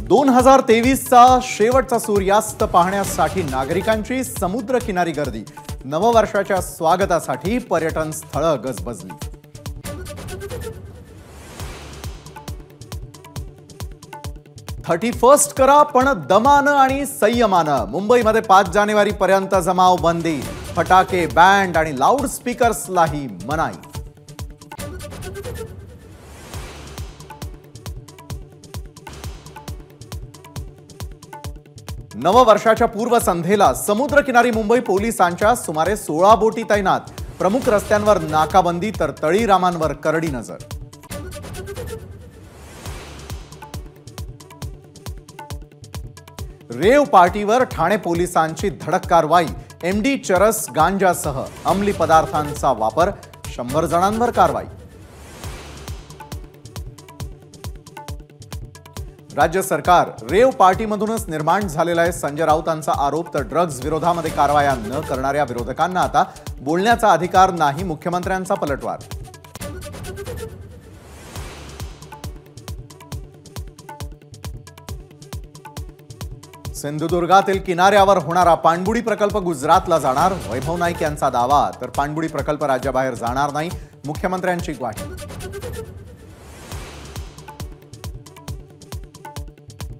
2023चा शेवटचा सूर्यास्त पाहण्यासाठी नागरिकांची समुद्र किनारी गर्दी। नववर्षाच्या स्वागतासाठी पर्यटन स्थळे गजबजली। फर्स्ट करा पण दमानं आणि संयमानं। मुंबईमध्ये 5 जानेवारी पर्यंत जमाव बंदी। फटाके, बँड आणि लाऊड स्पीकर्सलाही मनाई। नववर्षाच्या पूर्वसंध्येला समुद्रकिनारी मुंबई पोलिसांच्या सुमारे 16 बोटी तैनात। प्रमुख रस्त्यांवर नाकाबंदी तर तळीरामांवर करडी नजर। रेव पार्टीवर ठाणे पोलिसांची धडक कारवाई। एमडी चरस गांजासह अंमली पदार्थांचा वापर। 100 जणांवर कारवाई। राज्य सरकार रेव पार्टीमधूनच निर्माण झालेला आहे संजय राऊतांचा आरोप। तर ड्रग्ज विरोधामध्ये कारवाया न करणाऱ्या विरोधकांना आता बोलण्याचा अधिकार नाही। मुख्यमंत्र्यांचा पलटवार। सिंधुदुर्गातील किनाऱ्यावर होणारा पाणबुडी प्रकल्प गुजरातला जाणार। वैभव नाईक यांचा दावा। तर पाणबुडी प्रकल्प राज्याबाहेर जाणार नाही, मुख्यमंत्र्यांची ग्वाही।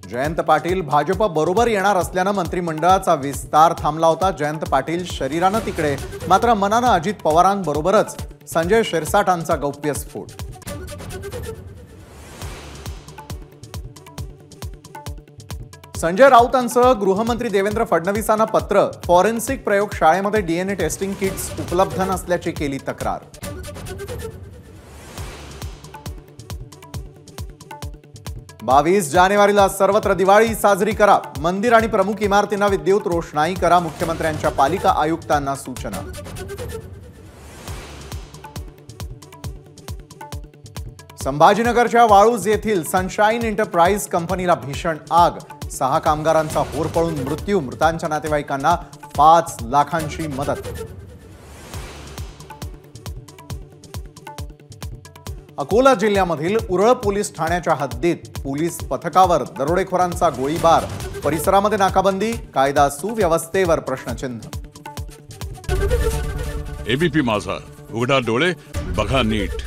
जयंत पाटील भाजप बरोबर येणार असल्याने मंत्रिमंडळाचा विस्तार थांबला होता। जयंत पाटील शरीराने तिकडे, मात्र मनाने अजित पवारांबरोबरच। संजय शिरसाटांचा गौप्यस्फोट। संजय राऊतांसह गृहमंत्री देवेंद्र फडणवीसांना पत्र। फॉरेन्सिक प्रयोगशाळेमध्ये डीएनए टेस्टिंग किट्स उपलब्ध नसल्याची केली तक्रार। बावीस जानेवारीला सर्वत्र दिवाळी साजरी करा। मंदिर आणि प्रमुख इमारतींना विद्युत रोषणाई करा। मुख्यमंत्र्यांच्या पालिका आयुक्तांना सूचना। संभाजीनगरच्या वाळूज येथील सनशाईन एंटरप्राइज कंपनीला भीषण आग। 6 कामगारांचा होरपळून मृत्यू। मृतांच्या नातेवाईकांना 5 लाखांची मदत। अकोला जिल्ह्यामधील उरळ पोलीस ठाण्याच्या हद्दीत पोलीस पथकावर दरोडेखोरांचा गोळीबार। परिसरामध्ये नाकाबंदी। कायदा सुव्यवस्थेवर प्रश्नचिन्ह। एबीपी माझा, उघडा डोळे बघा नीट।